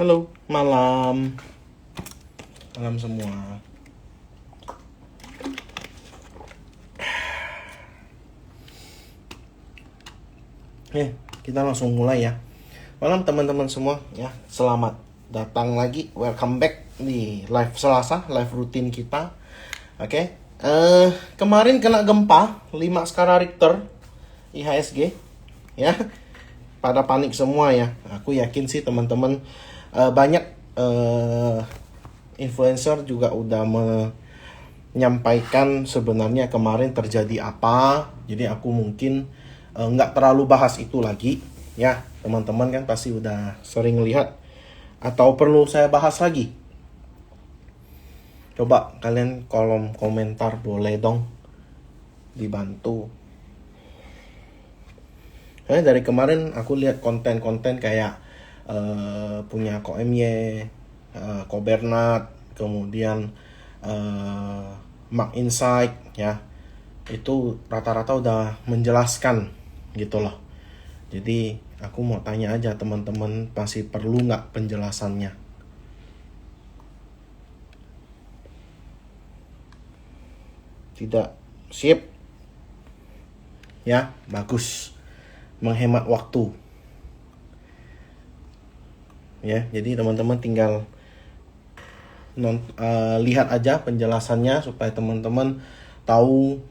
Halo, malam. Malam semua. Kita langsung mulai ya. Malam teman-teman semua ya. Selamat datang lagi. Welcome back di live Selasa, live rutin kita. Oke. Kemarin kena gempa 5 skala Richter IHSG ya. Pada panik semua ya. Aku yakin sih teman-teman banyak influencer juga udah menyampaikan sebenarnya kemarin terjadi apa. Jadi aku mungkin nggak terlalu bahas itu lagi ya. Teman-teman kan pasti udah sering lihat. Atau perlu saya bahas lagi? Coba kalian kolom komentar boleh dong dibantu. Karena dari kemarin aku lihat konten-konten kayak punya Ko MY, Ko Bernard, kemudian Mark Insight ya, itu rata-rata udah menjelaskan gitu loh. Jadi aku mau tanya aja teman-teman, masih perlu nggak penjelasannya? Tidak, sip ya, bagus, menghemat waktu. Ya, jadi teman-teman tinggal lihat aja penjelasannya supaya teman-teman tahu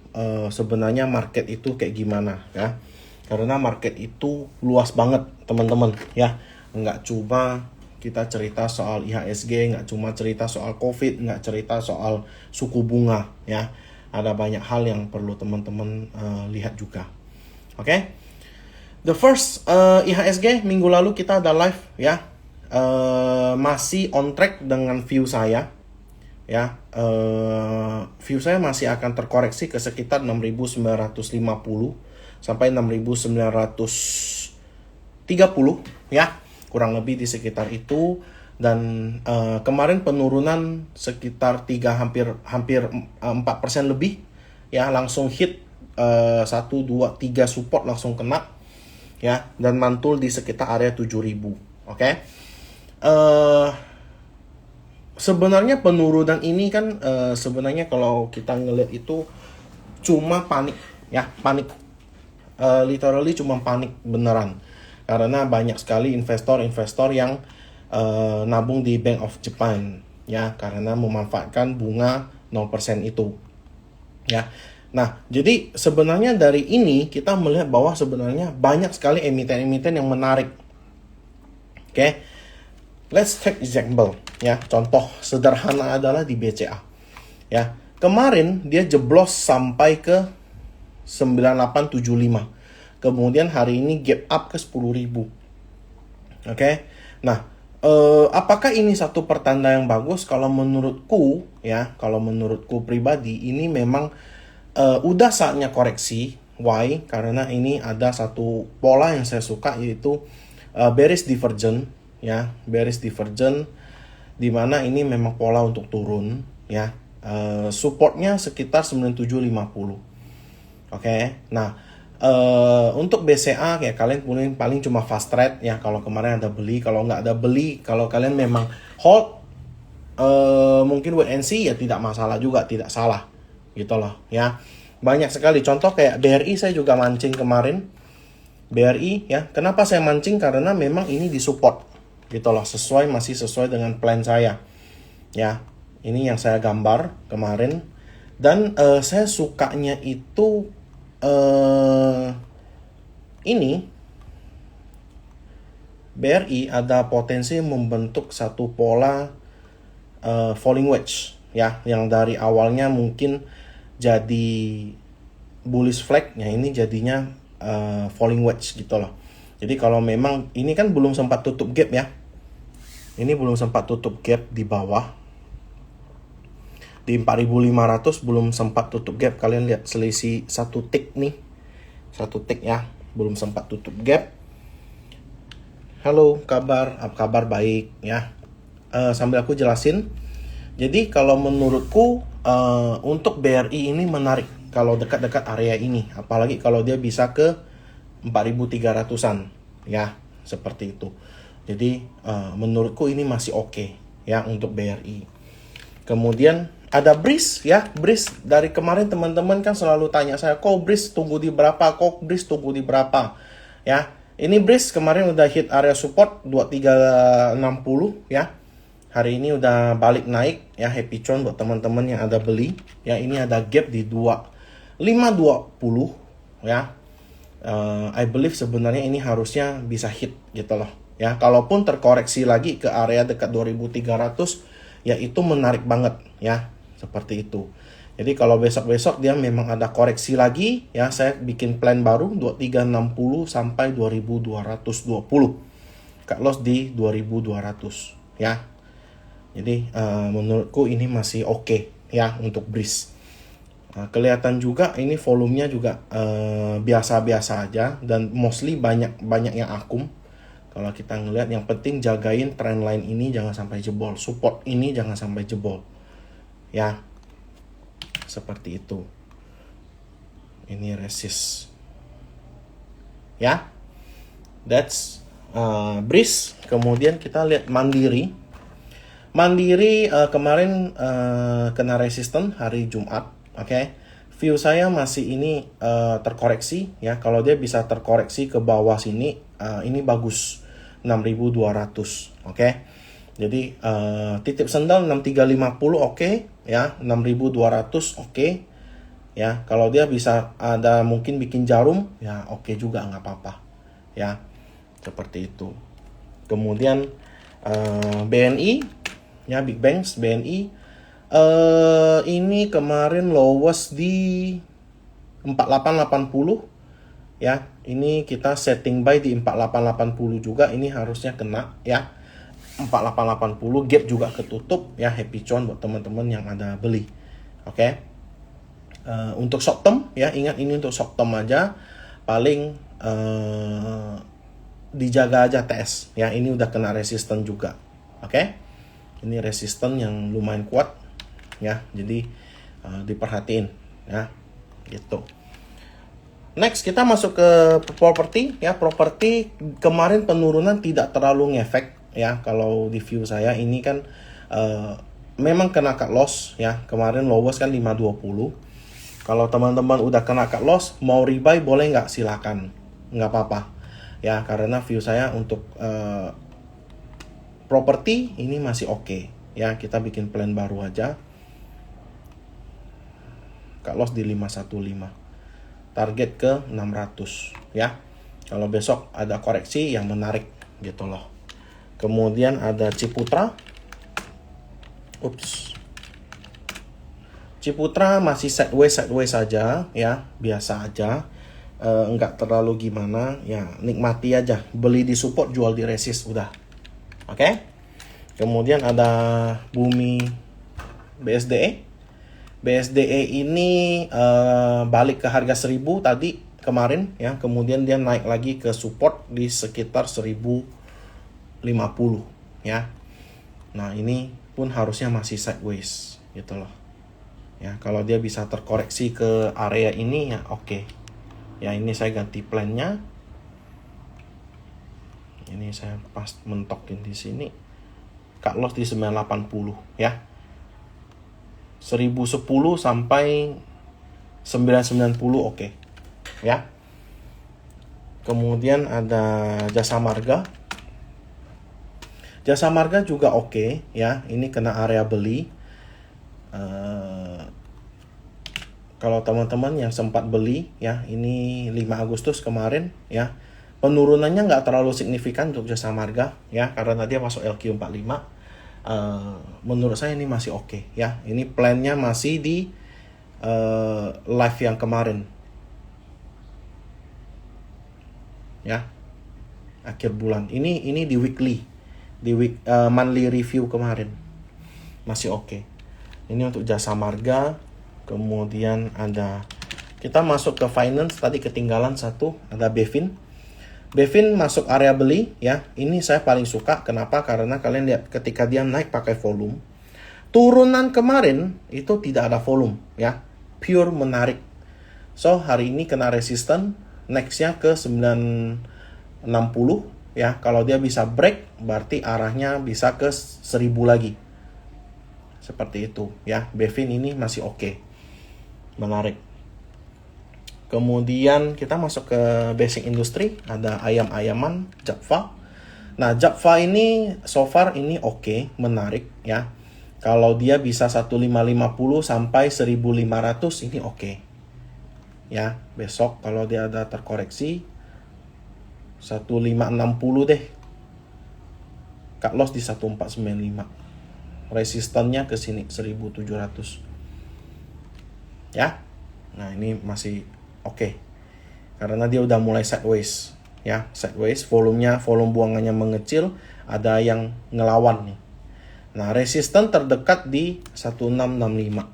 sebenarnya market itu kayak gimana ya. Karena market itu luas banget teman-teman ya. Nggak cuma kita cerita soal IHSG, nggak cuma cerita soal COVID, nggak cerita soal suku bunga ya. Ada banyak hal yang perlu teman-teman lihat juga. Oke. The first IHSG minggu lalu kita ada live ya. Masih on track dengan view saya ya. View saya masih akan terkoreksi ke sekitar 6.950 sampai 6.930 ya, kurang lebih di sekitar itu. Dan kemarin penurunan sekitar hampir 4% lebih ya, langsung hit 1, 2, 3 support langsung kena ya, dan mantul di sekitar area 7.000. Oke. Sebenarnya penurunan ini kan sebenarnya kalau kita ngeliat itu cuma panik ya, panik, literally cuma panik beneran, karena banyak sekali investor yang nabung di Bank of Japan ya, karena memanfaatkan bunga 0% itu ya. Nah, jadi sebenarnya dari ini kita melihat bahwa sebenarnya banyak sekali emiten-emiten yang menarik. Oke. Let's take example ya. Contoh sederhana adalah di BCA. Ya. Kemarin dia jeblos sampai ke 9875. Kemudian hari ini gap up ke 10.000. Oke. Nah, apakah ini satu pertanda yang bagus? Kalau menurutku ya, kalau menurutku pribadi ini memang udah saatnya koreksi. Why? Karena ini ada satu pola yang saya suka, yaitu bearish divergent ya, bearish divergent, di mana ini memang pola untuk turun ya. Supportnya sekitar 9750. Oke. Nah, untuk BCA kayak kalian paling cuma fast trade ya, kalau kemarin ada beli, kalau nggak ada beli. Kalau kalian memang hold, mungkin wait and see ya, tidak masalah juga, tidak salah gitu loh ya. Banyak sekali contoh kayak BRI, saya juga mancing kemarin BRI ya. Kenapa saya mancing? Karena memang ini disupport gitu loh, masih sesuai dengan plan saya ya. Ini yang saya gambar kemarin. Dan saya sukanya itu ini BRI ada potensi membentuk satu pola falling wedge ya, yang dari awalnya mungkin jadi bullish flag ya, ini jadinya falling wedge gitu loh. Jadi kalau memang ini kan belum sempat tutup gap ya, ini belum sempat tutup gap di bawah di 4.500, belum sempat tutup gap. Kalian lihat selisih satu tick nih, satu tick ya, belum sempat tutup gap. Halo, apa kabar? Baik ya. Sambil aku jelasin. Jadi kalau menurutku untuk BRI ini menarik kalau dekat-dekat area ini, apalagi kalau dia bisa ke 4.300-an ya, seperti itu. Jadi menurutku ini masih oke ya untuk BRI. Kemudian ada BRIS ya. BRIS dari kemarin teman-teman kan selalu tanya saya, kok BRIS tunggu di berapa, kok BRIS tunggu di berapa ya. Ini BRIS kemarin udah hit area support 2360 ya. Hari ini udah balik naik ya, happy con buat teman-teman yang ada beli ya. Ini ada gap di 2520 ya. I believe sebenarnya ini harusnya bisa hit gitu loh ya. Kalaupun terkoreksi lagi ke area dekat 2300 ya, itu menarik banget ya, seperti itu. Jadi kalau besok-besok dia memang ada koreksi lagi ya, saya bikin plan baru 2360 sampai 2220. Cut loss di 2200 ya. Jadi menurutku ini masih oke ya untuk BRIS. Kelihatan juga ini volumenya juga biasa-biasa aja, dan mostly banyak yang akum. Kalau kita ngelihat, yang penting jagain trendline ini jangan sampai jebol, support ini jangan sampai jebol ya, seperti itu. Ini resist ya, that's BRIS. Kemudian kita lihat Mandiri kemarin kena resisten hari Jumat. Oke. View saya masih ini terkoreksi ya. Kalau dia bisa terkoreksi ke bawah sini, ini bagus, 6200. Oke. Jadi titip sendal 6350 oke ya, 6200 oke ya. Kalau dia bisa ada mungkin bikin jarum ya, oke juga, nggak apa-apa ya, seperti itu. Kemudian BNI ya, Big Banks BNI ini kemarin lowest di 4880 ya. Ini kita setting buy di 4880 juga, ini harusnya kena ya. 4880 gap juga ketutup ya, happy con buat teman-teman yang ada beli. Oke. Untuk short term ya, ingat ini untuk short term aja, paling dijaga aja TS ya. Ini udah kena resisten juga. Oke. Ini resisten yang lumayan kuat ya, jadi diperhatiin ya, gitu. Next kita masuk ke properti ya. Properti kemarin penurunan tidak terlalu ngefek ya. Kalau di view saya ini kan memang kena cut loss ya. Kemarin lowest kan 520. Kalau teman-teman udah kena cut loss, mau rebuy boleh nggak, silakan, nggak apa-apa ya. Karena view saya untuk properti ini masih oke ya. Kita bikin plan baru aja. Cut loss di 515. Target ke 600 ya. Kalau besok ada koreksi yang menarik gitu loh. Kemudian ada Ciputra. Ciputra masih sideways saja ya, biasa aja. Enggak terlalu gimana ya, nikmati aja. Beli di support, jual di resist, udah. Oke. Kemudian ada Bumi BSDE. BSDE ini balik ke harga 1000 tadi kemarin ya. Kemudian dia naik lagi ke support di sekitar 1050 ya. Nah, ini pun harusnya masih sideways gitu loh. Ya, kalau dia bisa terkoreksi ke area ini ya oke. Ya, ini saya ganti plannya. Ini saya pas mentokin di sini. Cut loss di 980 ya. 1010 sampai 990 oke ya. Kemudian ada Jasa Marga. Jasa Marga juga oke ya. Ini kena area beli. Kalau teman-teman yang sempat beli ya, ini 5 Agustus kemarin ya, penurunannya nggak terlalu signifikan untuk Jasa Marga ya, karena dia masuk LQ45. Menurut saya ini masih oke ya. Ini plannya masih di live yang kemarin ya, akhir bulan. Ini di weekly, di monthly review kemarin masih oke. Ini untuk Jasa Marga. Kemudian ada, kita masuk ke finance, tadi ketinggalan satu, ada Bevin. Bevin masuk area beli ya. Ini saya paling suka. Kenapa? Karena kalian lihat ketika dia naik pakai volume. Turunan kemarin itu tidak ada volume ya. Pure menarik. So hari ini kena resisten. Nextnya ke 960 ya. Kalau dia bisa break berarti arahnya bisa ke 1000 lagi. Seperti itu ya. Bevin ini masih oke. Menarik. Kemudian kita masuk ke basic industry, ada ayam-ayaman, Japfa. Nah, Japfa ini so far ini oke, menarik ya. Kalau dia bisa 1550 sampai 1500 ini oke. Ya, besok kalau dia ada terkoreksi 1560 deh. Cut loss di 1495. Resistannya ke sini 1700. Ya. Nah, ini masih oke. Karena dia udah mulai sideways, ya, sideways, volume buangannya mengecil, ada yang ngelawan nih. Nah, resisten terdekat di 1665.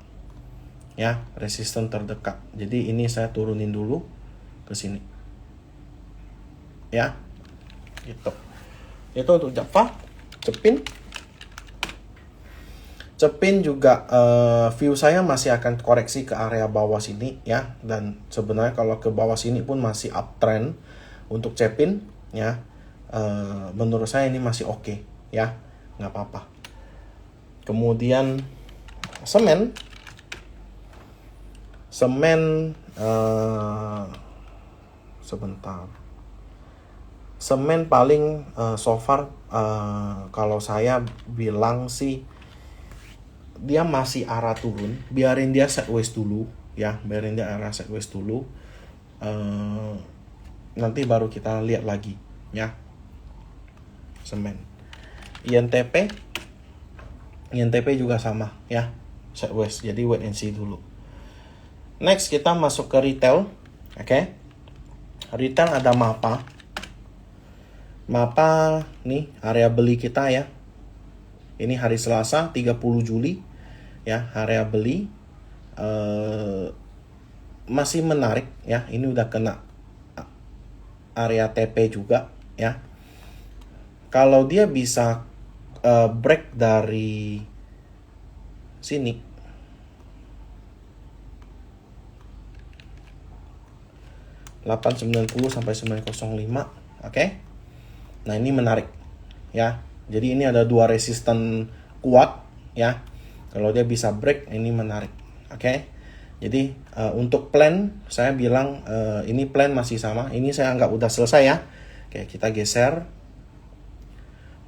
Ya, resisten terdekat. Jadi ini saya turunin dulu ke sini. Ya. Gitu. Itu untuk Japfa. Cepin juga view saya masih akan koreksi ke area bawah sini ya, dan sebenarnya kalau ke bawah sini pun masih uptrend untuk Cepin ya. Menurut saya ini masih oke ya, nggak apa-apa. Kemudian semen sebentar. Semen paling so far kalau saya bilang sih dia masih arah turun, biarin dia sideways dulu ya, biarin dia arah sideways dulu, nanti baru kita lihat lagi ya. Semen INTP juga sama ya, sideways, jadi wait and see dulu. Next kita masuk ke retail. Oke. Retail ada MAPA nih area beli kita ya. Ini hari Selasa 30 Juli ya, area beli masih menarik ya. Ini udah kena area TP juga ya. Kalau dia bisa break dari sini 890 sampai 905, oke. Nah, ini menarik ya. Jadi ini ada dua resisten kuat ya. Kalau dia bisa break ini menarik. Oke. Jadi untuk plan saya bilang ini plan masih sama. Ini saya anggap udah selesai ya. Oke, kita geser.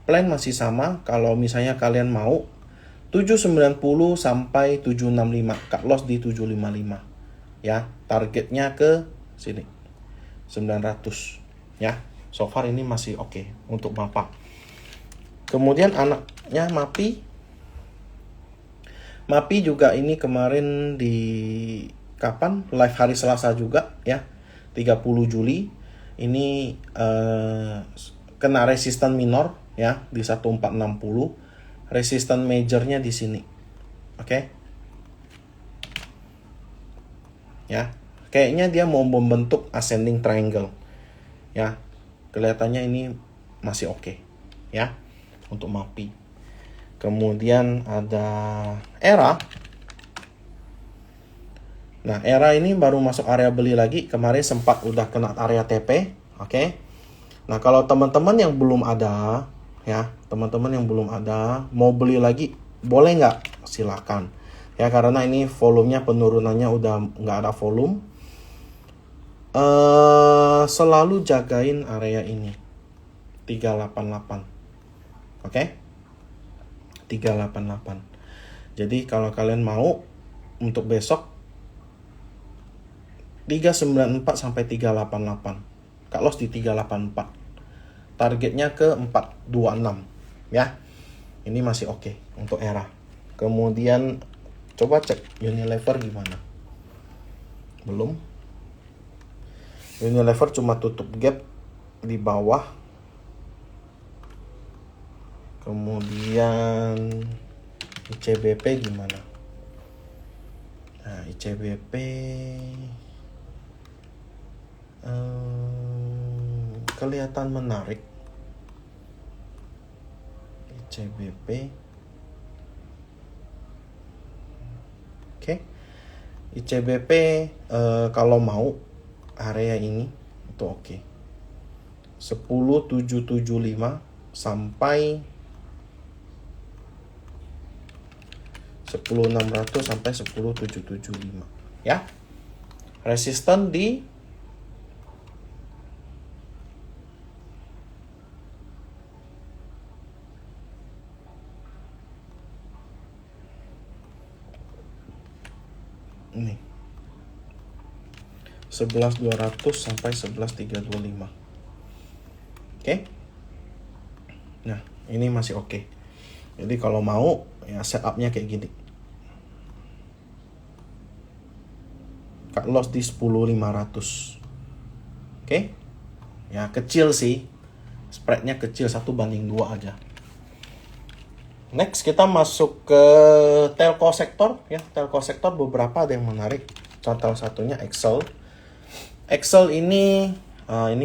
Plan masih sama. Kalau misalnya kalian mau 790 sampai 765, cut loss di 755. Ya, targetnya ke sini 900 ya. So far ini masih oke untuk MAPA. Kemudian anaknya MAPI juga ini kemarin di kapan live hari Selasa juga ya, 30 Juli ini kena resisten minor ya di 1460, resisten majornya di sini. Oke. Ya, kayaknya dia mau membentuk ascending triangle ya. Kelihatannya ini masih oke ya untuk MAPI. Kemudian ada ERA. Nah, ERA ini baru masuk area beli lagi. Kemarin sempat udah kena area TP. Oke. Nah, kalau teman-teman yang belum ada ya, teman-teman yang belum ada mau beli lagi, boleh nggak? Silakan ya, karena ini volumenya penurunannya udah nggak ada volume. Selalu jagain area ini 388. Oke. 388. Jadi kalau kalian mau untuk besok 394 sampai 388. Cut loss di 384. Targetnya ke 426 ya. Ini masih oke untuk ERA. Kemudian coba cek Unilever gimana. Belum. Unilever cuma tutup gap di bawah. Kemudian ICBP gimana? Nah, ICBP kelihatan menarik. ICBP oke. ICBP kalau mau area ini itu oke. 10775 sampai 10600 sampai 10775 ya. Resisten di ini 11200 sampai 11325. Oke. Nah, ini masih oke. Jadi kalau mau ya setupnya kayak gini. Cut loss di 10500. Oke. Ya kecil sih. Spreadnya kecil 1:2 aja. Next kita masuk ke telco sektor ya. Telco sektor beberapa ada yang menarik. Contoh satunya Excel. Excel ini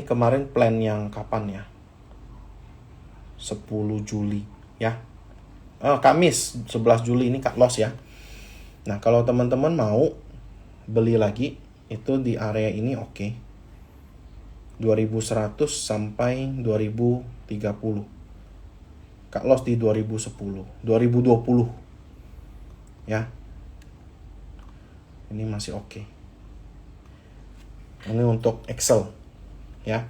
kemarin plan yang kapan ya? 10 Juli ya. Kamis 11 Juli ini cut loss ya. Nah, kalau teman-teman mau beli lagi itu di area ini oke. 2100 sampai 2030. Cut loss di 2020 ya. Ini masih oke. Ini untuk Excel ya.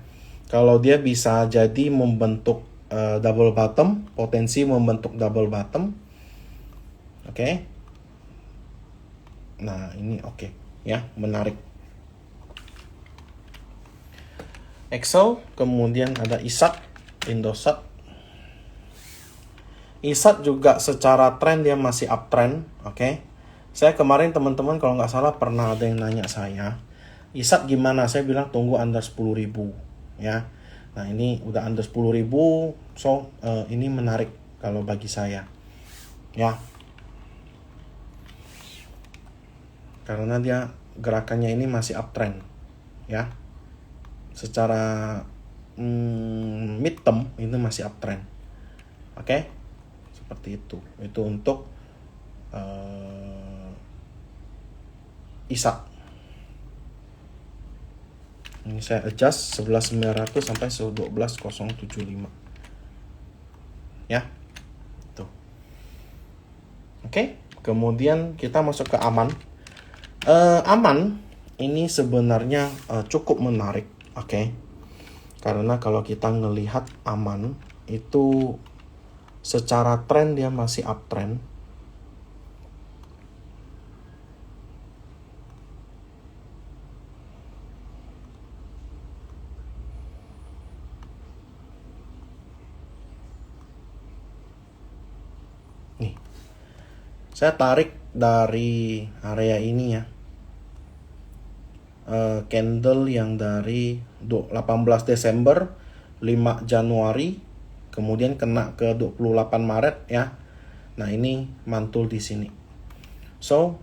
Kalau dia bisa jadi membentuk double bottom, potensi membentuk double bottom. Oke. Nah, ini oke ya, menarik. Excel, kemudian ada ISAT, Indosat. ISAT juga secara tren dia masih uptrend, oke. Saya kemarin teman-teman kalau nggak salah pernah ada yang nanya saya, ISAT gimana? Saya bilang tunggu under 10.000 ya. Nah, ini udah under 10.000, so ini menarik kalau bagi saya ya. Karena dia gerakannya ini masih uptrend ya. Secara mid term itu masih uptrend. Oke. Seperti itu. Itu untuk ISAT. Ini saya adjust 11.900 sampai 12.075. Ya. Tuh. Oke, kemudian kita masuk ke Aman. Aman ini sebenarnya cukup menarik, oke. Karena kalau kita ngelihat Aman itu secara tren dia masih uptrend. Nih, saya tarik dari area ini ya. Candle yang dari 18 Desember, 5 Januari, kemudian kena ke 28 Maret ya. Nah, ini mantul di sini. So,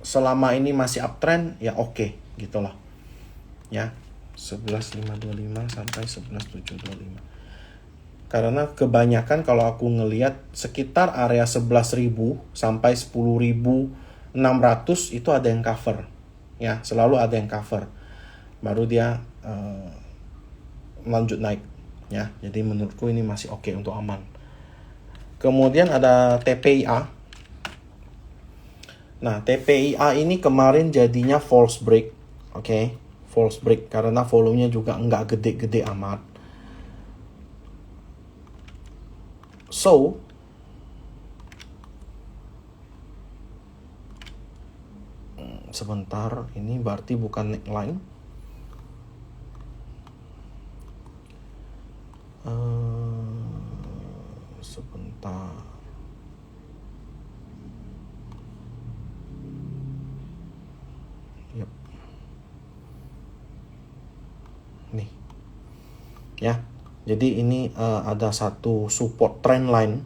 selama ini masih uptrend ya oke, gitu loh. Ya, 11.525 sampai 11.725. Karena kebanyakan kalau aku ngelihat sekitar area 11.000 sampai 10.600 itu ada yang cover. Ya, selalu ada yang cover. Baru dia lanjut naik ya. Jadi menurutku ini masih oke untuk Aman. Kemudian ada TPIA. Nah, TPIA ini kemarin jadinya false break. Oke, false break karena volumenya juga nggak gede-gede amat. So, sebentar, ini berarti bukan neckline. Sebentar. Yep. Nih. Ya. Jadi ini ada satu support trend line.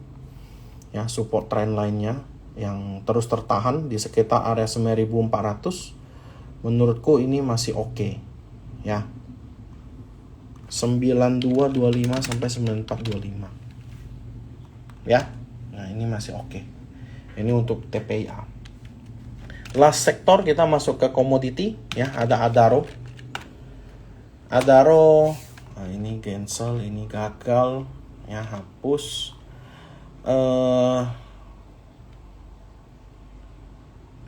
Ya, support trend line-nya yang terus tertahan di sekitar area 9.400. Menurutku ini masih oke. Ya. 9225 sampai 9425. Ya. Nah, ini masih oke. Ini untuk TPIA. Last sektor kita masuk ke komoditi ya, ada Adaro. Adaro Nah, ini cancel, ini gagal, ya hapus.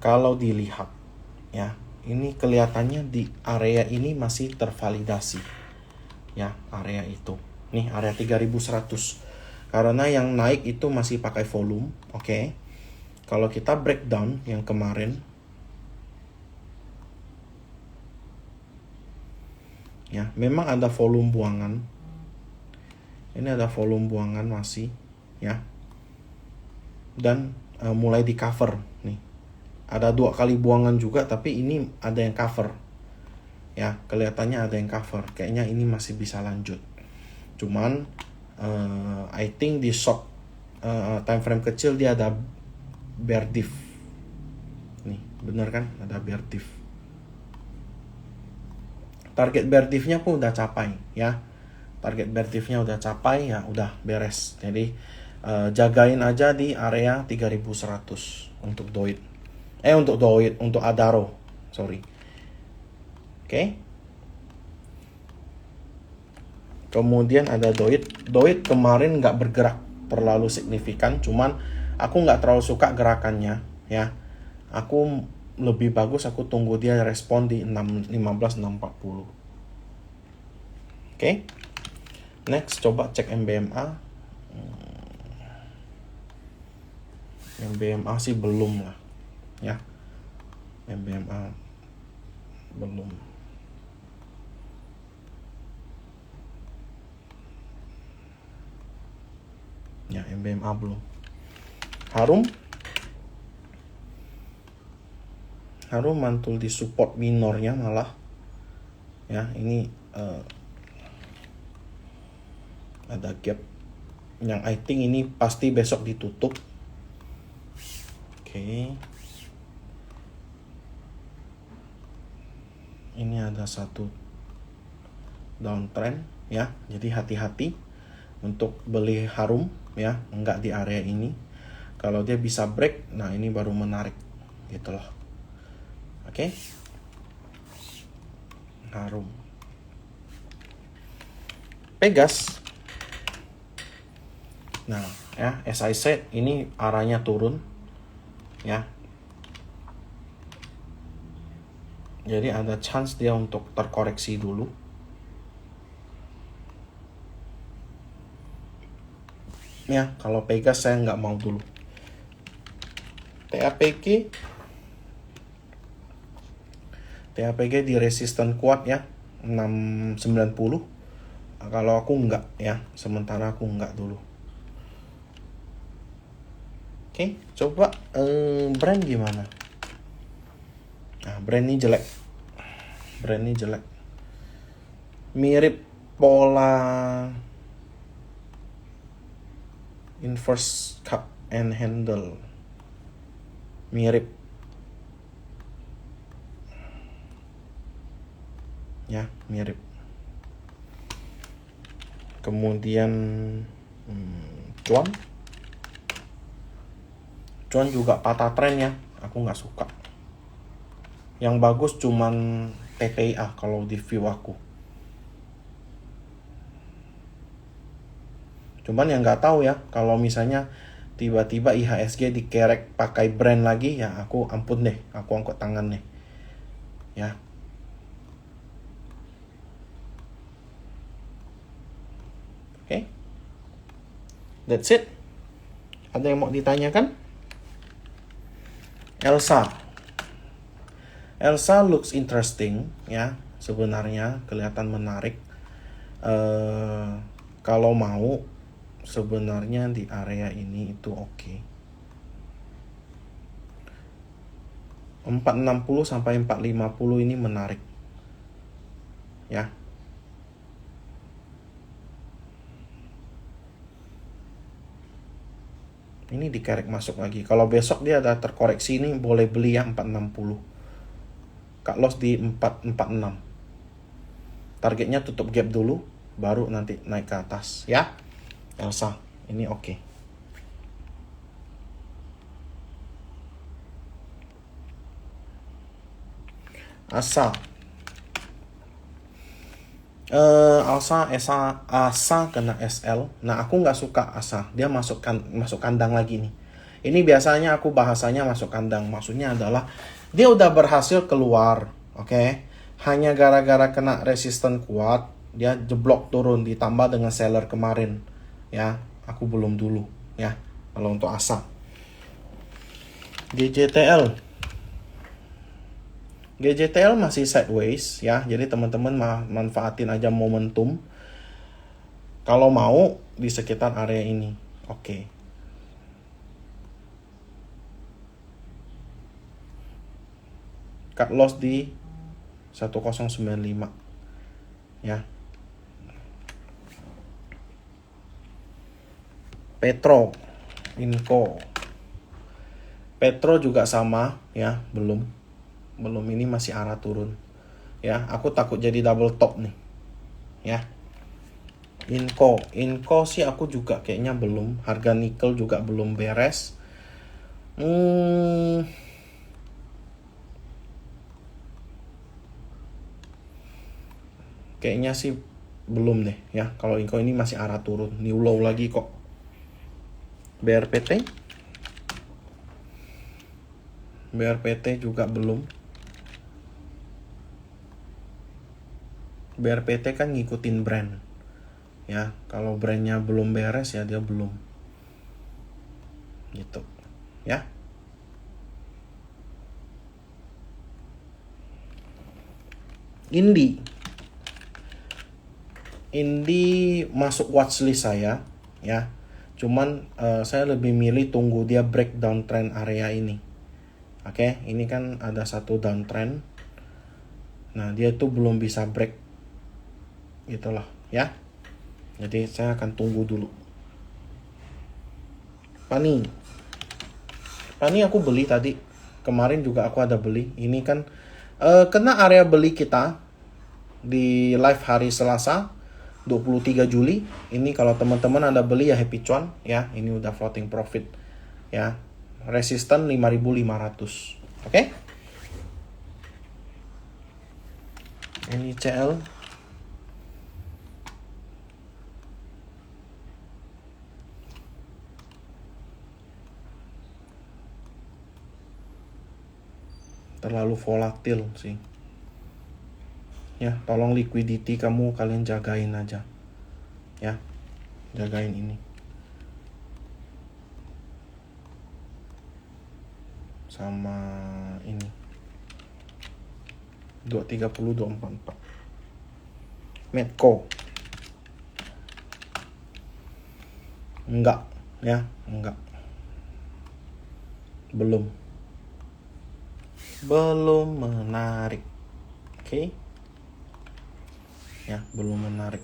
Kalau dilihat, ya ini kelihatannya di area ini masih tervalidasi, ya area itu. Nih area 3100. Karena yang naik itu masih pakai volume, oke. Kalau kita breakdown yang kemarin, ya memang ada volume buangan. Ini ada volume buangan masih, ya. Dan mulai di cover nih. Ada 2 kali buangan juga, tapi ini ada yang cover. Ya, kelihatannya ada yang cover. Kayaknya ini masih bisa lanjut. Cuman I think di short time frame kecil dia ada bear diff. Nih, bener kan? Ada bear diff. Target bear diff-nya pun udah capai, ya. Target bear diff-nya udah capai, ya udah beres. Jadi jagain aja di area 3100 untuk DOID. Untuk Adaro. Sorry. Oke. Kemudian ada DOID. DOID kemarin nggak bergerak terlalu signifikan, cuman aku nggak terlalu suka gerakannya, ya. Aku lebih bagus aku tunggu dia respon di 15.640. Oke. Next, coba cek MBMA. MBMA sih belum lah, ya. MBMA belum. Ya, MBMA belum. Harum mantul di support minornya malah. Ya, ini ada gap yang I think ini pasti besok ditutup. Oke. Ini ada satu downtrend, ya. Jadi hati-hati untuk beli Harum, ya, enggak di area ini. Kalau dia bisa break, nah ini baru menarik gitu loh. Oke. Harum. Pegas. Nah, ya, as I said, ini arahnya turun, ya. Jadi ada chance dia untuk terkoreksi dulu. Ya, kalau Pegas saya nggak mau dulu. TAPG di resisten kuat, ya, 690. Kalau aku nggak, ya, sementara aku nggak dulu. Oke, coba brand gimana? Nah, brand ini jelek. Mirip pola inverse cup and handle. Mirip. Ya, mirip. Kemudian cuan juga patah tren, ya. Aku nggak suka. Yang bagus cuman TPIA kalau di view aku. Cuman yang nggak tahu, ya, kalau misalnya tiba-tiba IHSG dikerek pakai brand lagi, ya aku ampun deh, aku angkat tangan deh, ya. Oke. That's it. Ada yang mau ditanyakan? Elsa looks interesting, ya. Sebenarnya kelihatan menarik. Kalau mau sebenarnya di area ini itu oke. 460 sampai 450 ini menarik, ya. Ini dikerek masuk lagi. Kalau besok dia ada terkoreksi ini boleh beli, ya, 460. Cut loss di 446. Targetnya tutup gap dulu, baru nanti naik ke atas, ya. Elsa, ini oke. Asa Asa kena SL. Nah, aku nggak suka Asa. Dia masuk kandang lagi nih. Ini biasanya aku bahasanya masuk kandang. Maksudnya adalah dia udah berhasil keluar, oke? Hanya gara-gara kena resisten kuat, dia jeblok turun ditambah dengan seller kemarin. Ya, aku belum dulu ya. Kalau untuk Asa. GJTL. GJTL masih sideways ya. Jadi teman-teman manfaatin aja momentum. Kalau mau di sekitar area ini. Oke. Cut loss di 1095 ya. Petro juga sama ya, belum ini masih arah turun ya. Aku takut jadi double top nih ya. Inco sih aku juga kayaknya belum. Harga nikel juga belum beres. Kayaknya sih belum deh ya. Kalau Inco ini masih arah turun, new low lagi kok. BRPT juga belum. BRPT kan ngikutin brand ya. Kalau brandnya belum beres ya dia belum gitu ya. Indi masuk watchlist saya ya. Cuman saya lebih milih tunggu dia break downtrend area ini. Oke, ini kan ada satu downtrend. Nah, dia tuh belum bisa break. Gitulah ya. Jadi saya akan tunggu dulu. Pani aku beli tadi. Kemarin juga aku ada beli. Ini kan kena area beli kita di live hari Selasa 23 Juli. Ini kalau teman-teman ada beli ya happy cuan ya. Ini udah floating profit ya. Resisten 5.500. Oke? Ini CL terlalu volatil sih. Ya, tolong liquidity kalian jagain aja. Ya. Jagain ini. Sama ini. 230 244. Medco. Enggak, ya, enggak. Belum menarik. Oke. Ya, belum menarik.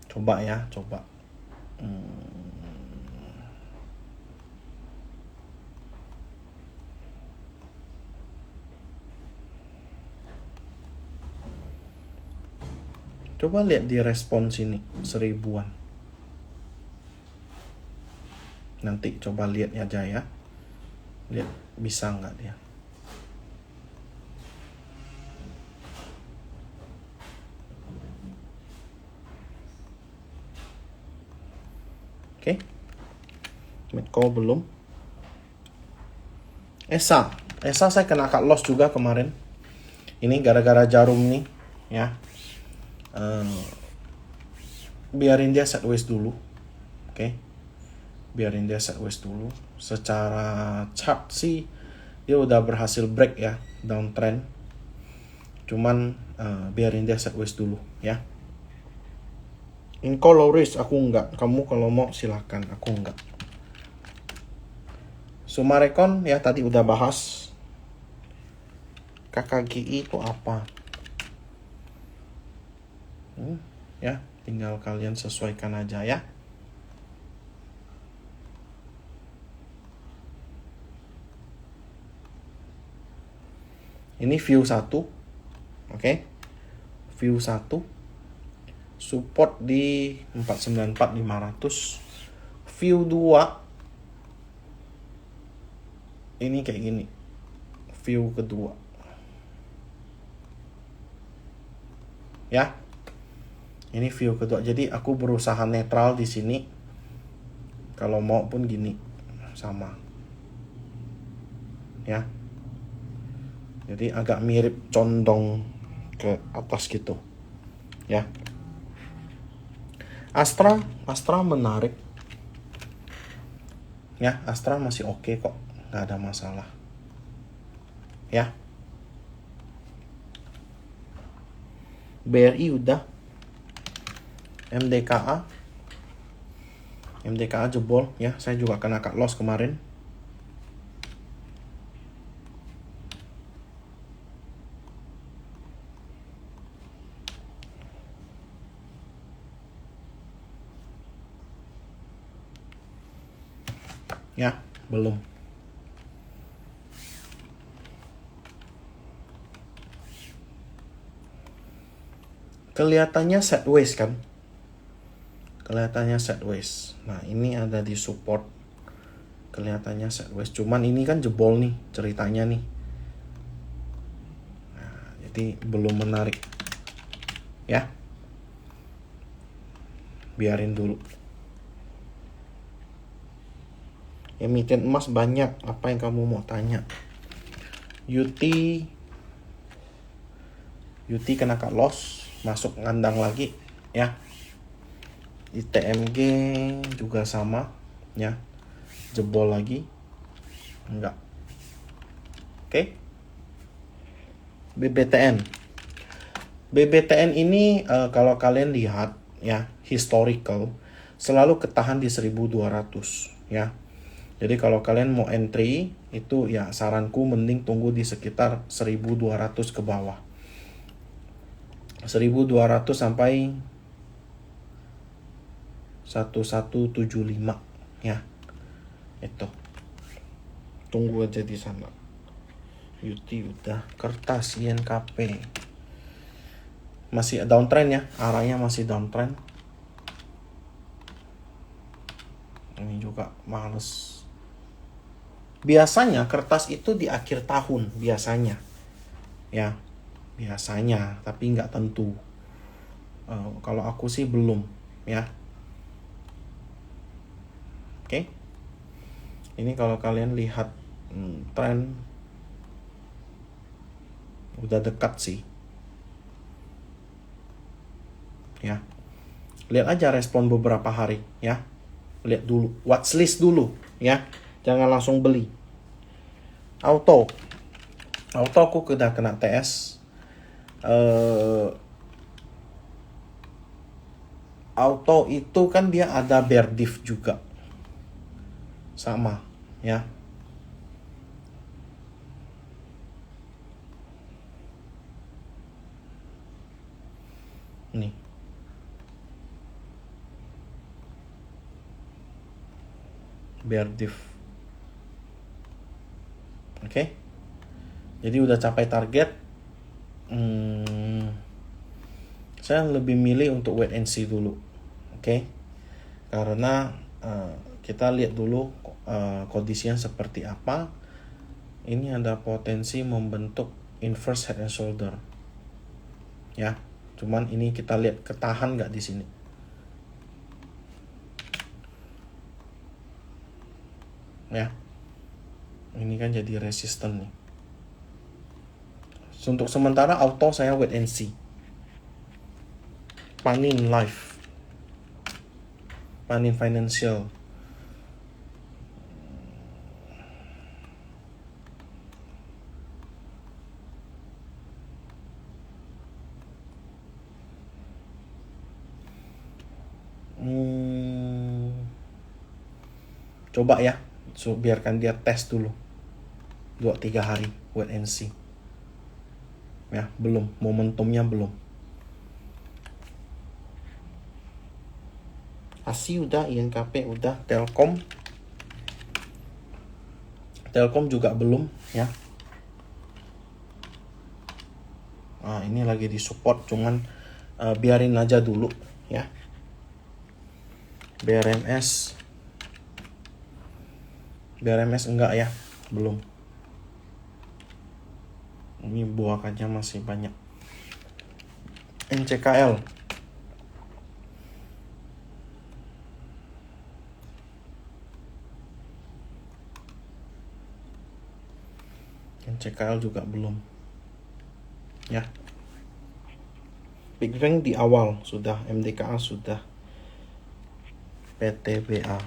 Coba ya, coba. Coba lihat di respon sini 1000-an. Nanti coba lihat aja ya. Lihat bisa nggak dia. Oke. Medco belum. Esa saya kena cut loss juga kemarin. Ini gara-gara jarum nih ya. Biarin dia sideways dulu. Oke. Biarin dia sideways dulu. Secara chart sih dia udah berhasil break ya downtrend. Cuman biarin dia sideways dulu ya. Inco low risk aku enggak. Kamu kalau mau silakan, aku enggak. Sumarekon ya tadi udah bahas. KKGI itu apa? Ya, tinggal kalian sesuaikan aja ya. Ini view 1. Oke. View 1. Support di 494.500. View 2 ini kayak gini. View kedua ya. Ini view kedua. Jadi aku berusaha netral di sini. Kalau mau pun gini, sama. Ya. Jadi agak mirip condong ke atas gitu. Ya. Astra menarik. Ya, Astra masih oke kok, nggak ada masalah. Ya. BRI udah. MDKA jebol ya, saya juga kena cut loss kemarin. Ya, belum. Kelihatannya sideways kan? Kelihatannya sideways. Nah, ini ada di support. Kelihatannya sideways. Cuman ini kan jebol nih ceritanya nih. Nah, jadi belum menarik. Ya. Biarin dulu. Emiten emas banyak. Apa yang kamu mau tanya? UT kena cut loss, masuk ngandang lagi ya. ITMG juga sama ya, jebol lagi enggak. Oke. BBTN ini kalau kalian lihat ya, historical selalu ketahan di 1200 ya. Jadi kalau kalian mau entry itu ya, saranku mending tunggu di sekitar 1200 ke bawah. 1200 sampai 1175 ya. Itu. Tunggu aja di sana. UT udah, kertas INKP masih downtrend ya, arahnya masih downtrend. Ini juga males. Biasanya kertas itu di akhir tahun biasanya ya, biasanya, tapi nggak tentu. Kalau aku sih belum ya. Oke. Ini kalau kalian lihat tren udah dekat sih ya. Lihat aja respon beberapa hari ya. Lihat dulu, watchlist dulu ya, jangan langsung beli. Auto aku udah kena TS. Auto itu kan dia ada bear diff juga, sama ya. Nih, bear diff. Oke. Jadi udah capai target. Saya lebih milih untuk wait and see dulu. Oke. Karena kita lihat dulu kondisinya seperti apa. Ini ada potensi membentuk inverse head and shoulder. Ya. Cuman ini kita lihat ketahan nggak di sini. Ya. Ini kan jadi resisten nih. Untuk sementara auto saya wait and see. Panin Life, Panin Financial. Coba ya, biarkan dia tes dulu 2-3 hari, wait and see. Ya, belum, momentumnya belum. ASI udah, INKP udah, Telkom juga belum ya. Nah, ini lagi di support, cuman biarin aja dulu ya. BRMS enggak ya, belum. Ini buakannya masih banyak. NCKL. NCKL juga belum. Ya. Big Bang di awal sudah, MDKA sudah. PTBA.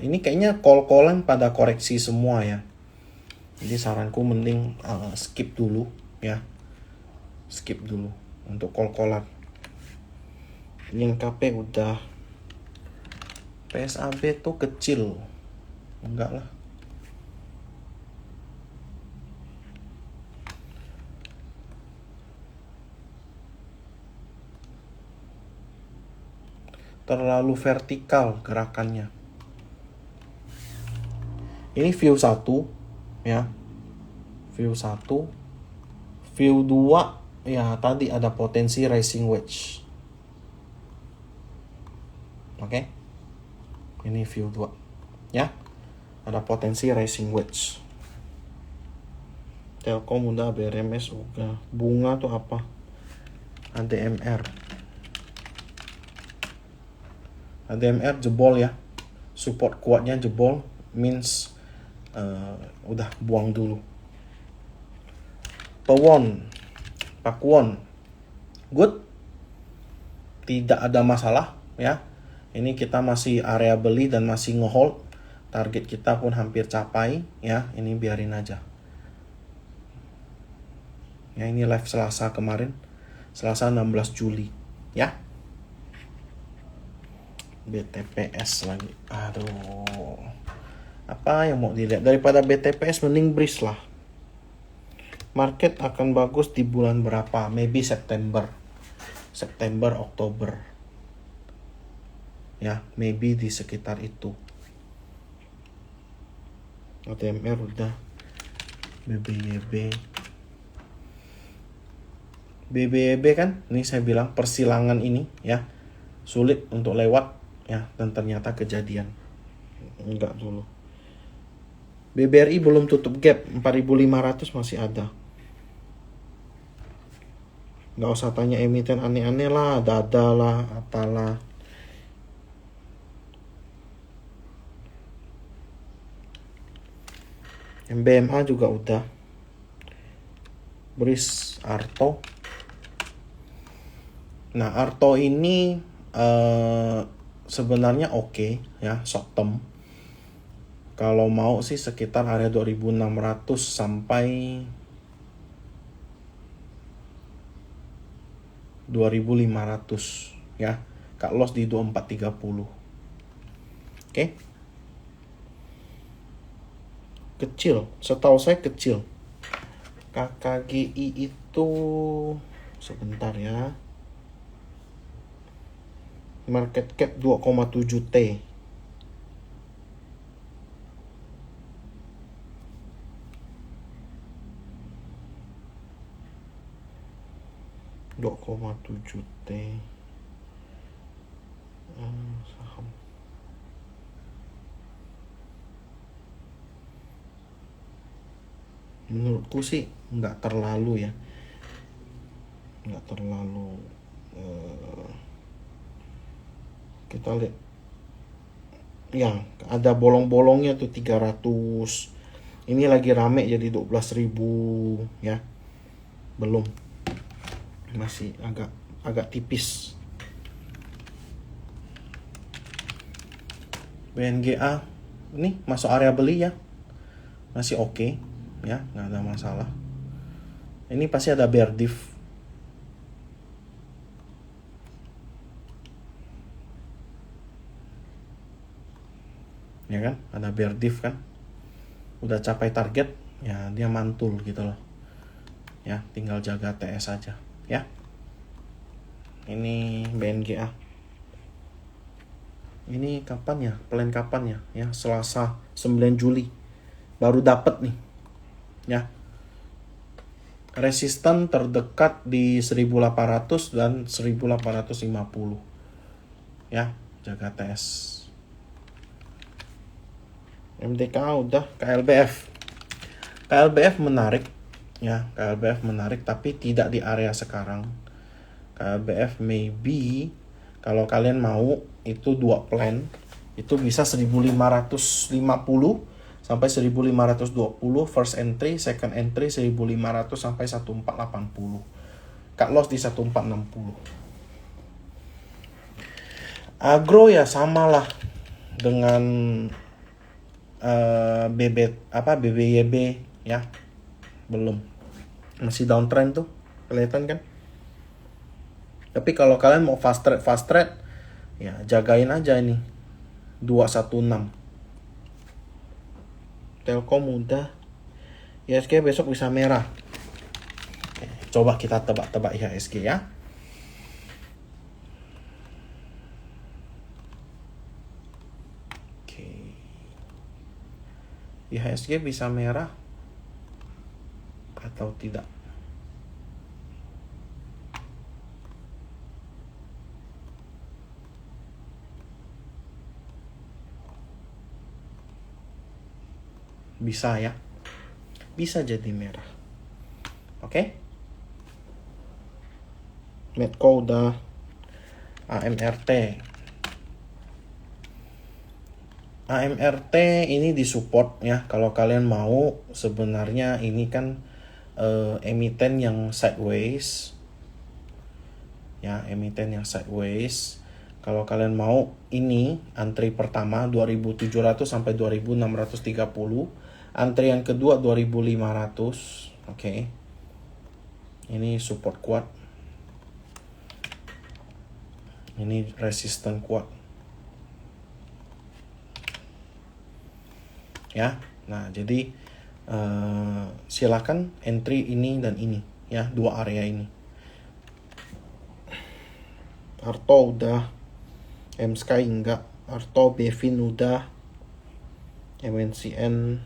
Ini kayaknya call-callan pada koreksi semua ya. Jadi saranku mending skip dulu ya. Skip dulu untuk call-callan. Link KP udah. PSAB tuh kecil. Enggak lah. Terlalu vertikal gerakannya. Ini view 1 ya. View 1. View 2 ya, tadi ada potensi rising wedge. Oke. Ini view 2 ya. Ada potensi rising wedge. Telkom udah, BRMS udah. Bunga tuh apa? ADMR jebol ya. Support kuatnya jebol, means udah buang dulu. Pakuwon good, tidak ada masalah ya. Ini kita masih area beli dan masih ngehold. Target kita pun hampir capai ya. Ini biarin aja ya. Ini live Selasa kemarin, Selasa 16 Juli ya. BTPS lagi. Aduh. Apa yang mau dilihat? Daripada BTPS mending Breeze lah. Market akan bagus di bulan berapa? Maybe September, Oktober. Ya, maybe di sekitar itu. ATMR udah. BBYB kan? Ini saya bilang persilangan ini ya. Sulit untuk lewat ya, dan ternyata kejadian. Enggak dulu. BBRI belum tutup gap, 4.500 masih ada. Nggak usah tanya emiten aneh-aneh lah, dada lah, apalah. MBMA juga udah. Breeze, Arto. Nah, Arto ini sebenarnya oke ya, short term. Kalau mau sih sekitar area 2.600 sampai 2.500 ya. Cut loss di 2430. Oke. Kecil, setahu saya kecil. KKGI itu sebentar ya. Market cap 2,7 T. Saham. Menurutku sih nggak terlalu ya, nggak terlalu. Kita lihat ya, ada bolong-bolongnya tuh 300. Ini lagi rame jadi 12.000 ya. Belum, masih agak tipis. BNGA ini masuk area beli ya, masih oke ya, nggak ada masalah. Ini pasti ada bear div ya kan, ada bear div kan, udah capai target ya, dia mantul gitu loh ya, tinggal jaga TS aja ya. Ini BNGA ini kapan ya, plan kapan ya, Selasa 9 Juli baru dapat nih ya. Resisten terdekat di 1.800 dan 1.850 ya, jaga TS. MDKA udah. KLBF menarik Ya, KLBF menarik tapi tidak di area sekarang. KLBF maybe kalau kalian mau itu 2 plan itu bisa 1550 sampai 1520 first entry, second entry 1500 sampai 1480. Cut loss di 1460. Agro ya samalah dengan BBYB ya. Belum. Masih downtrend tuh. Kelihatan kan? Tapi kalau kalian mau fast trade ya jagain aja ini 216. Telkom udah. IHSG besok bisa merah. Coba kita tebak-tebak IHSG ya. Oke. IHSG bisa merah atau tidak? Bisa ya. Bisa jadi merah. Oke. Medco udah. AMRT. AMRT ini disupport ya. Kalau kalian mau, sebenarnya ini kan emiten yang sideways. Ya, emiten yang sideways. Kalau kalian mau, ini antri pertama 2700 sampai 2630. Antri yang kedua 2500. Oke. Ini support kuat. Ini resisten kuat. Ya. Nah, jadi silakan entry ini dan ini ya, dua area ini. Arto udah, M-Sky enggak, Arto Bevin udah, MNCN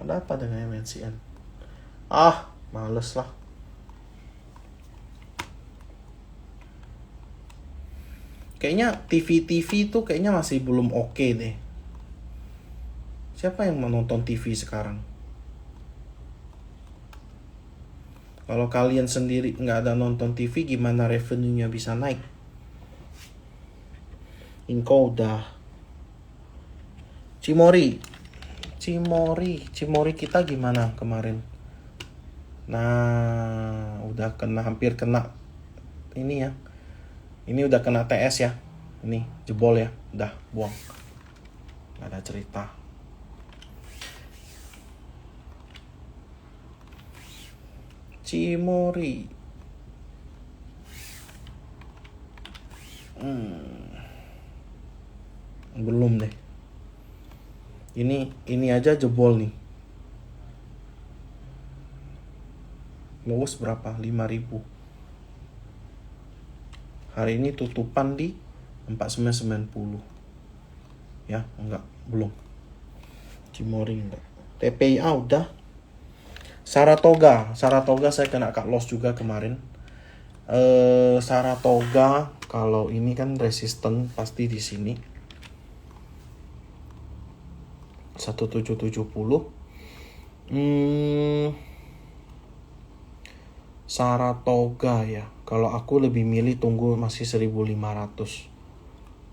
ada apa dengan MNCN? Males lah. Kayaknya TV tuh kayaknya masih belum oke deh. Siapa yang menonton TV sekarang? Kalau kalian sendiri nggak ada nonton TV, gimana revenue-nya bisa naik? Inco udah. Cimori kita gimana kemarin? Nah, udah hampir kena ini ya. Ini udah kena TS ya. Ini jebol ya, udah buang. Gak ada cerita. Cimori. Belum deh. Ini aja jebol nih. Lowes berapa? 5.000. Hari ini tutupan di 4990. Ya, enggak, belum. Cimori enggak. TPIA udah. Saratoga saya kena cut loss juga kemarin. Saratoga kalau ini kan resisten pasti di sini. 1770. Saratoga ya. Kalau aku lebih milih tunggu masih 1500.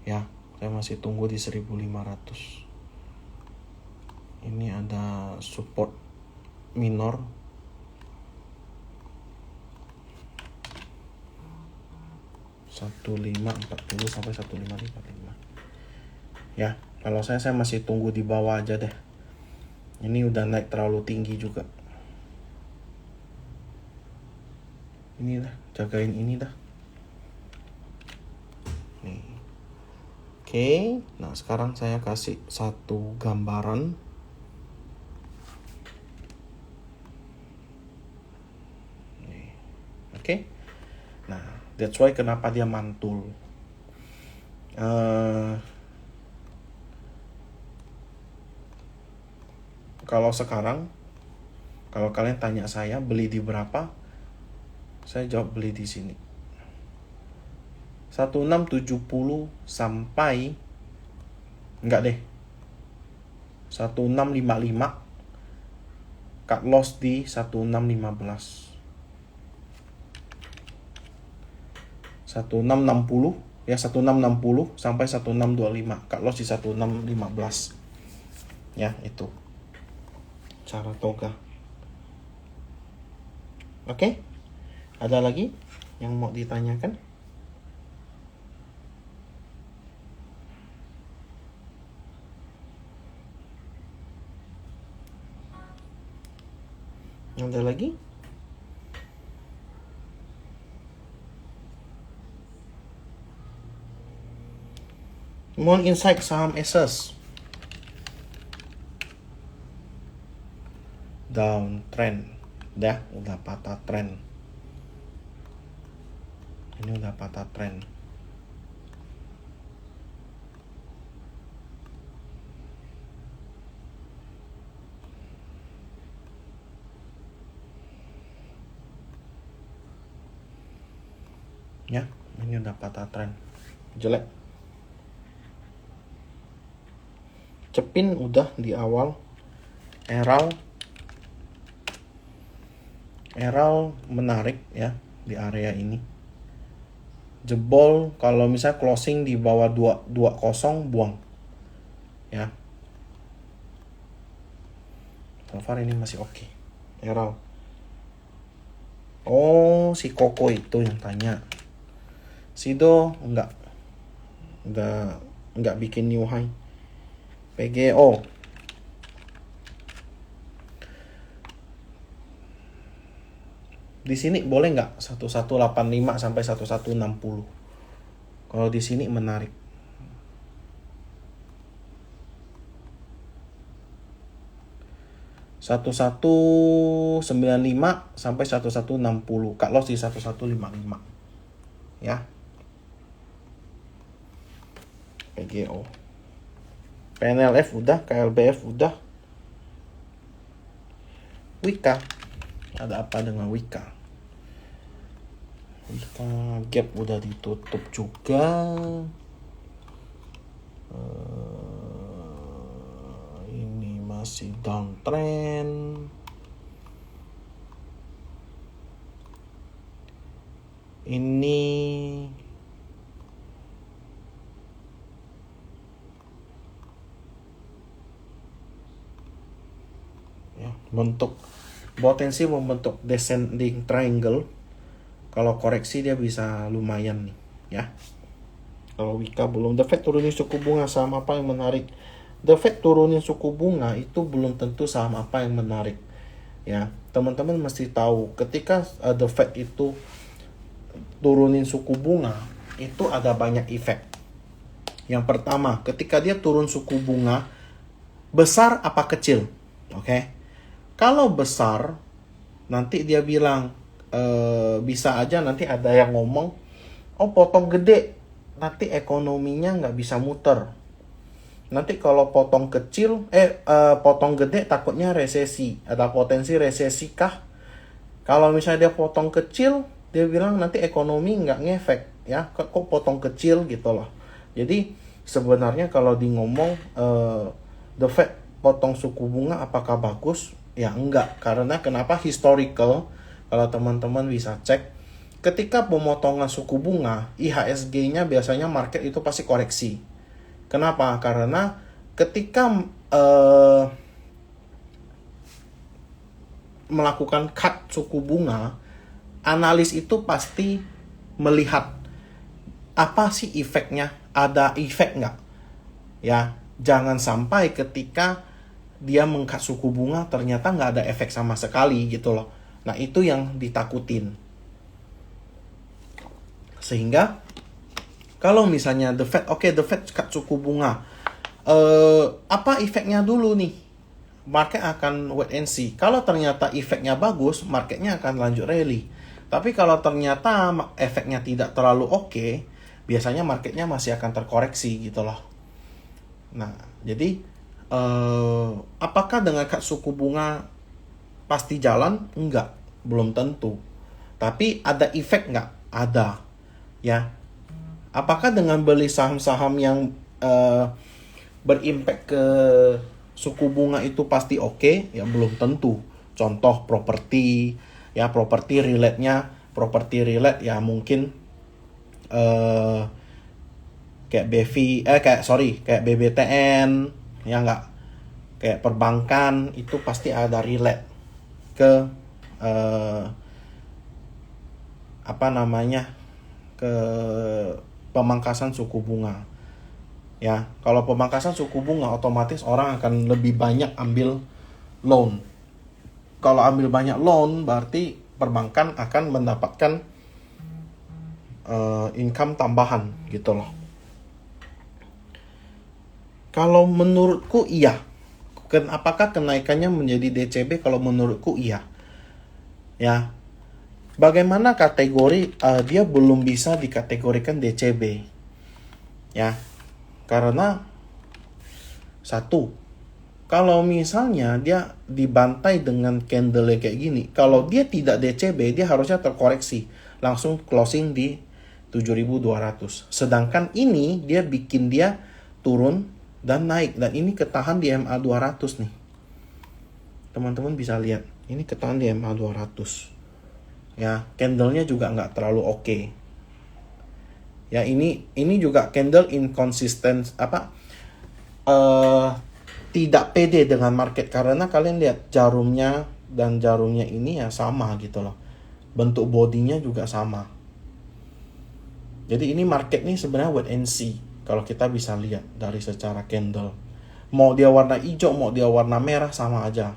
Ya, saya masih tunggu di 1500. Ini ada support minor. (1540) sampai 1555. Ya, kalau saya masih tunggu di bawah aja deh. Ini udah naik terlalu tinggi juga. Ini dah, jagain ini dah. Nih. Oke, nah sekarang saya kasih satu gambaran. Nih. Oke. Nah, that's why kenapa dia mantul. Kalau sekarang, kalau kalian tanya saya beli di berapa, saya jawab beli di sini. 1670 sampai enggak deh. 1655 cut loss di 1615. 1660 ya, 1660 sampai 1625. Cut loss di 1615. Ya, itu cara toga. Oke? Ada lagi yang mau ditanyakan? Ada lagi? Mohon insight saham Asus. Downtrend. Udah patah trend. Ini udah patah trend. Ya, ini udah patah trend. Jelek. Cepin udah di awal. Eral menarik ya di area ini. Jebol kalau misalnya closing di bawah 220 buang. Ya. So far ini masih oke. Eral. Oh, si Koko itu yang tanya. Sido enggak bikin new high. PGO di sini boleh nggak 1185 sampai 1160? Kalau di sini menarik. Satu 1195 sampai 1160. Cut loss di 1155. Ya. PGO. PNLF udah, KLBF udah. Wika. Ada apa dengan Wika? Wika gap udah ditutup juga. Ini masih downtrend. Ini ya, potensi membentuk descending triangle. Kalau koreksi dia bisa lumayan nih ya. Kalau Wika belum. The Fed turunin suku bunga, saham apa yang menarik? The Fed turunin suku bunga itu belum tentu saham apa yang menarik ya. Teman-teman mesti tahu ketika The Fed itu turunin suku bunga itu ada banyak efek. Yang pertama, ketika dia turun suku bunga, besar apa kecil? Oke. Kalau besar, nanti dia bilang, bisa aja nanti ada yang ngomong, oh potong gede, nanti ekonominya nggak bisa muter. Nanti kalau potong kecil, potong gede takutnya resesi. Ada potensi resesi kah? Kalau misalnya dia potong kecil, dia bilang nanti ekonomi nggak ngefek. Ya, kok potong kecil gitu loh. Jadi sebenarnya kalau di ngomong, The Fed potong suku bunga apakah bagus? Ya enggak, karena kenapa? Historical, kalau teman-teman bisa cek, ketika pemotongan suku bunga, IHSG-nya biasanya market itu pasti koreksi. Kenapa? Karena ketika melakukan cut suku bunga, analis itu pasti melihat apa sih efeknya, ada efek nggak? Ya, jangan sampai ketika dia mengkat suku bunga ternyata nggak ada efek sama sekali gitu loh. Nah itu yang ditakutin. Sehingga kalau misalnya The Fed cut suku bunga, apa efeknya dulu nih? Market akan wait and see. Kalau ternyata efeknya bagus, marketnya akan lanjut rally. Tapi kalau ternyata efeknya tidak terlalu oke, biasanya marketnya masih akan terkoreksi gitu loh. Nah jadi apakah dengan cut suku bunga pasti jalan? Enggak, belum tentu. Tapi ada efek nggak? Ada, ya. Apakah dengan beli saham-saham yang berimpact ke suku bunga itu pasti oke? Ya belum tentu. contoh properti, ya properti relate ya mungkin kayak kayak BBTN, ya nggak, kayak perbankan itu pasti ada relate ke ke pemangkasan suku bunga. Ya, kalau pemangkasan suku bunga otomatis orang akan lebih banyak ambil loan. Kalau ambil banyak loan berarti perbankan akan mendapatkan income tambahan gitu loh. Kalau menurutku iya. Apakah kenaikannya menjadi DCB? Kalau menurutku iya. Ya. Bagaimana kategori dia belum bisa dikategorikan DCB? Ya. Karena satu, kalau misalnya dia dibantai dengan candle kayak gini, kalau dia tidak DCB, dia harusnya terkoreksi, langsung closing di 7.200. Sedangkan ini dia bikin dia turun dan naik, dan ini ketahan di MA 200 nih. Teman-teman bisa lihat, ini ketahan di MA 200. Ya, candlenya juga nggak terlalu oke. Ya, ini juga candle inconsistent, tidak pede dengan market, karena kalian lihat jarumnya dan jarumnya ini ya sama gitu loh. Bentuk bodinya juga sama. Jadi ini market nih sebenarnya wait and see. Kalau kita bisa lihat dari secara candle. Mau dia warna hijau, mau dia warna merah sama aja.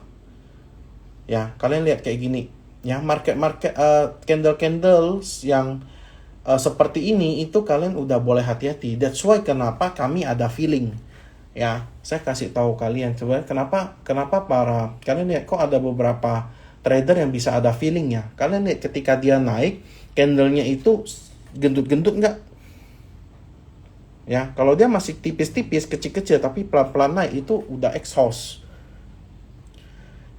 Ya, kalian lihat kayak gini. Ya, candle yang seperti ini itu kalian udah boleh hati-hati. That's why kenapa kami ada feeling. Ya, saya kasih tahu kalian sebenarnya kenapa kalian lihat kok ada beberapa trader yang bisa ada feelingnya. Kalian lihat ketika dia naik, candlenya itu gendut-gendut nggak? Ya, kalau dia masih tipis-tipis, kecil-kecil tapi pelan-pelan naik, itu udah exhaust.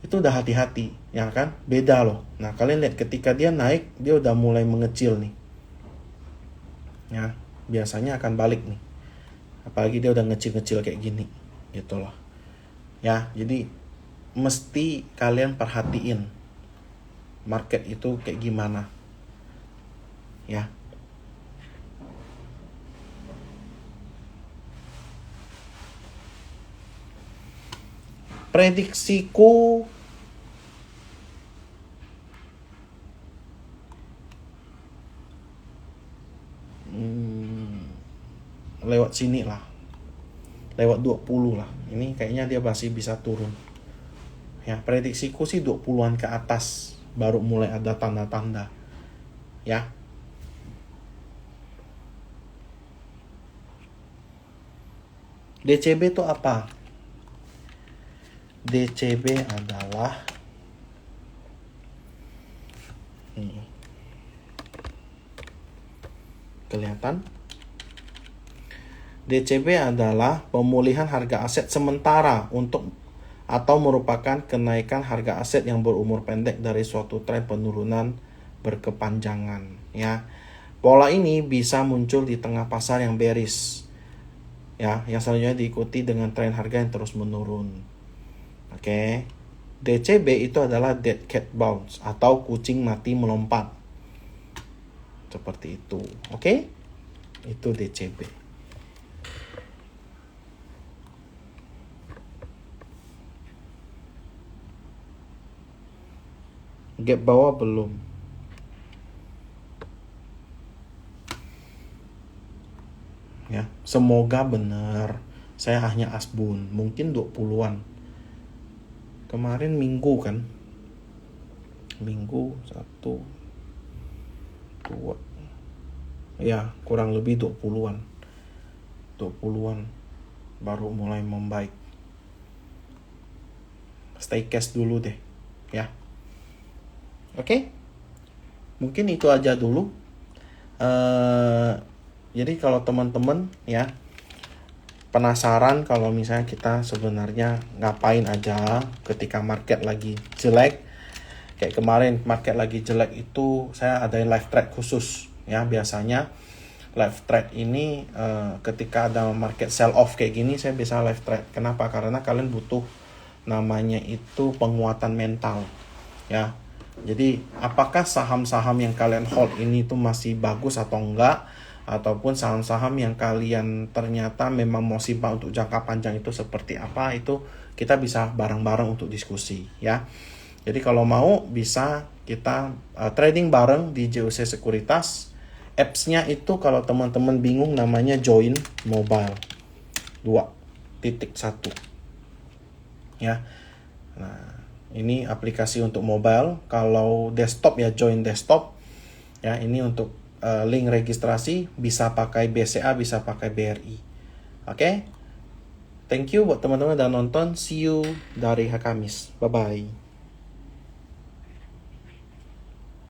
Itu udah hati-hati, ya kan? Beda loh. Nah, kalian lihat ketika dia naik, dia udah mulai mengecil nih. Ya, biasanya akan balik nih. Apalagi dia udah ngecil-ngecil kayak gini, gitu loh. Ya, jadi mesti kalian perhatiin market itu kayak gimana. Ya. Prediksiku lewat sini lah, lewat 20 lah. Ini kayaknya dia masih bisa turun. Ya, prediksiku sih 20-an ke atas baru mulai ada tanda-tanda. Ya. DCB itu apa? DCB adalah kelihatan? DCB adalah pemulihan harga aset sementara atau merupakan kenaikan harga aset yang berumur pendek dari suatu tren penurunan berkepanjangan. Ya, pola ini bisa muncul di tengah pasar yang bearish. Ya, yang selanjutnya diikuti dengan tren harga yang terus menurun. Oke. DCB itu adalah dead cat bounce atau kucing mati melompat. Seperti itu. Oke? Itu DCB. Gap bawah belum. Ya, semoga benar. Saya hanya asbun, mungkin 20-an. Kemarin minggu kan. Minggu 1 2. Ya, kurang lebih 20-an. 20-an baru mulai membaik. Stay cash dulu deh, ya. Oke, mungkin itu aja dulu. Jadi kalau teman-teman ya penasaran kalau misalnya kita sebenarnya ngapain aja ketika market lagi jelek, kayak kemarin market lagi jelek itu saya adain live trade khusus ya. Biasanya live trade ini ketika ada market sell off kayak gini saya bisa live trade. Kenapa? Karena kalian butuh namanya itu penguatan mental. ya. Jadi apakah saham-saham yang kalian hold ini tuh masih bagus atau enggak, ataupun saham-saham yang kalian ternyata memang mau simpan untuk jangka panjang itu seperti apa, itu kita bisa bareng-bareng untuk diskusi ya. Jadi kalau mau bisa kita trading bareng di JOC Sekuritas. Apps-nya itu kalau teman-teman bingung namanya Join Mobile 2.1 ya. Nah, ini aplikasi untuk mobile. Kalau desktop ya Join Desktop ya. Ini untuk link registrasi, bisa pakai BCA, bisa pakai BRI. Oke. Thank you buat teman-teman yang udah nonton. See you dari Kamis. Bye bye.